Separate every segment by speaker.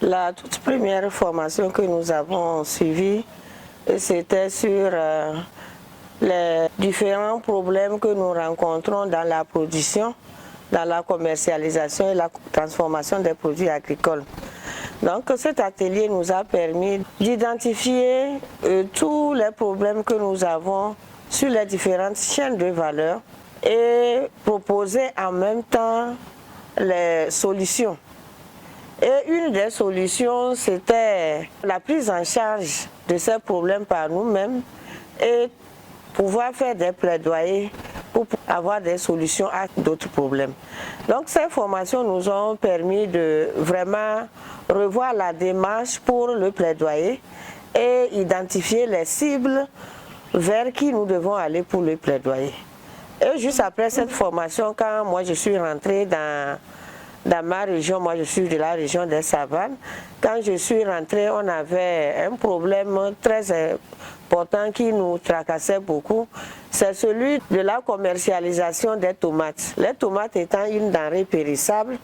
Speaker 1: La toute première formation que nous avons suivie, c'était sur les différents problèmes que nous rencontrons dans la production, dans la commercialisation et la transformation des produits agricoles. Donc cet atelier nous a permis d'identifier tous les problèmes que nous avons sur les différentes chaînes de valeur et proposer en même temps les solutions. Et une des solutions, c'était la prise en charge de ces problèmes par nous-mêmes et pouvoir faire des plaidoyers pour avoir des solutions à d'autres problèmes. Donc ces formations nous ont permis de vraiment revoir la démarche pour le plaidoyer et identifier les cibles vers qui nous devons aller pour le plaidoyer. Et juste après cette formation, quand moi je suis rentrée dans ma région, moi je suis de la région des Savanes, quand je suis rentrée, on avait un problème très important qui nous tracassait beaucoup, c'est celui de la commercialisation des tomates. Les tomates étant une denrée périssable,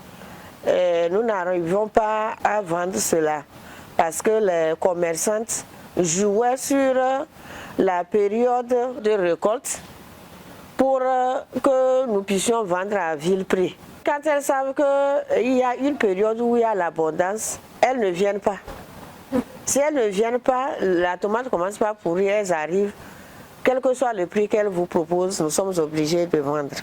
Speaker 1: nous n'arrivions pas à vendre cela parce que les commerçantes jouaient sur la période de récolte pour que nous puissions vendre à vil prix. Quand elles savent qu'il y a une période où il y a l'abondance, elles ne viennent pas. Si elles ne viennent pas, la tomate commence par pourrir, elles arrivent. Quel que soit le prix qu'elles vous proposent, nous sommes obligés de vendre.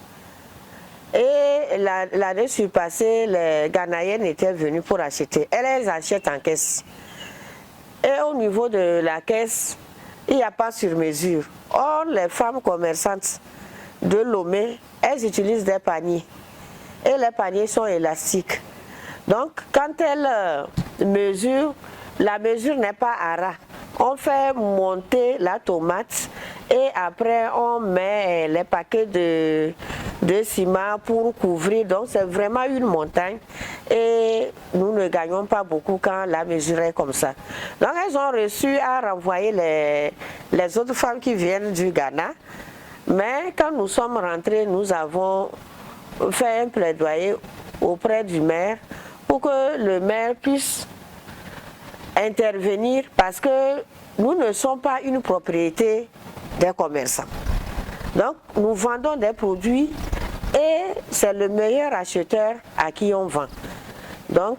Speaker 1: Et l'année surpassée, les Ghanéennes étaient venues pour acheter. Elles achètent en caisse. Et au niveau de la caisse, il n'y a pas sur mesure. Or, les femmes commerçantes de Lomé, elles utilisent des paniers. Et les paniers sont élastiques. Donc, quand elles mesurent, la mesure n'est pas à ras. On fait monter la tomate et après on met les paquets de ciment pour couvrir. Donc, c'est vraiment une montagne et nous ne gagnons pas beaucoup quand la mesure est comme ça. Donc, elles ont reçu à renvoyer les autres femmes qui viennent du Ghana. Mais quand nous sommes rentrés, nous avons fait un plaidoyer auprès du maire pour que le maire puisse intervenir parce que nous ne sommes pas une propriété des commerçants. Donc nous vendons des produits et c'est le meilleur acheteur à qui on vend. Donc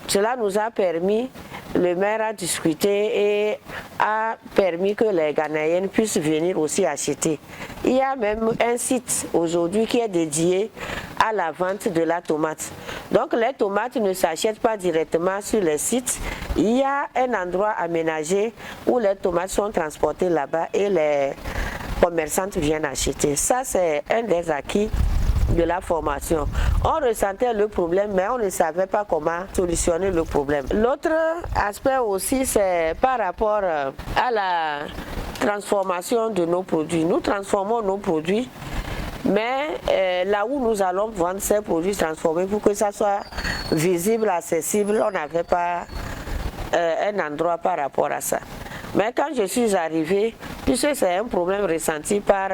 Speaker 1: cela nous a permis, le maire a discuté et a permis que les Ghanéennes puissent venir aussi acheter. Il y a même un site aujourd'hui qui est dédié à la vente de la tomate. Donc les tomates ne s'achètent pas directement sur les sites. Il y a un endroit aménagé où les tomates sont transportées là-bas et les commerçantes viennent acheter. Ça, c'est un des acquis de la formation. On ressentait le problème, mais on ne savait pas comment solutionner le problème. L'autre aspect aussi, c'est par rapport à la transformation de nos produits. Nous transformons nos produits, mais là où nous allons vendre ces produits transformés, pour que ça soit visible, accessible, on n'avait pas un endroit par rapport à ça. Mais quand je suis arrivée, puisque c'est un problème ressenti par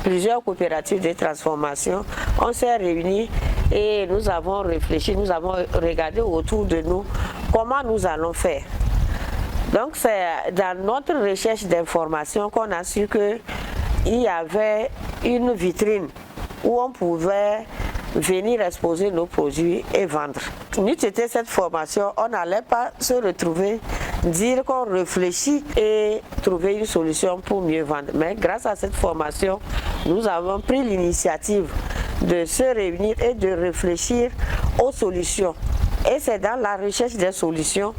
Speaker 1: plusieurs coopératives de transformation, on s'est réunis et nous avons réfléchi, nous avons regardé autour de nous comment nous allons faire. Donc c'est dans notre recherche d'information qu'on a su qu'il y avait une vitrine où on pouvait venir exposer nos produits et vendre. N'eût été cette formation, on n'allait pas se retrouver, dire qu'on réfléchit et trouver une solution pour mieux vendre. Mais grâce à cette formation, nous avons pris l'initiative de se réunir et de réfléchir aux solutions. Et c'est dans la recherche des solutions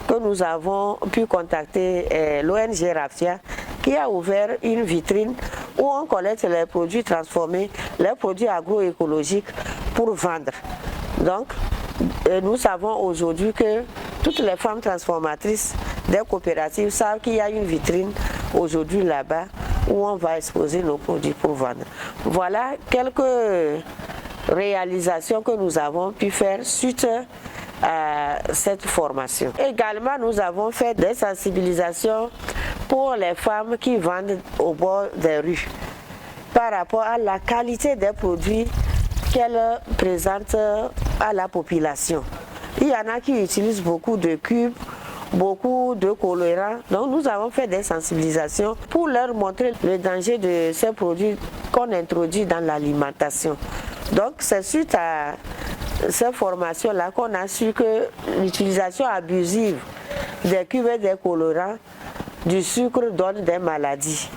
Speaker 1: que nous avons pu contacter l'ONG Rafia qui a ouvert une vitrine où on collecte les produits transformés, les produits agroécologiques pour vendre. Donc, nous savons aujourd'hui que toutes les femmes transformatrices des coopératives savent qu'il y a une vitrine aujourd'hui là-bas où on va exposer nos produits pour vendre. Voilà quelques réalisations que nous avons pu faire suite à cette formation. Également, nous avons fait des sensibilisations pour les femmes qui vendent au bord des rues par rapport à la qualité des produits qu'elles présentent à la population. Il y en a qui utilisent beaucoup de cubes, beaucoup de colorants. Donc nous avons fait des sensibilisations pour leur montrer le danger de ces produits qu'on introduit dans l'alimentation. Donc c'est suite à ces formations-là qu'on a su que l'utilisation abusive des cubes et des colorants, du sucre donne des maladies.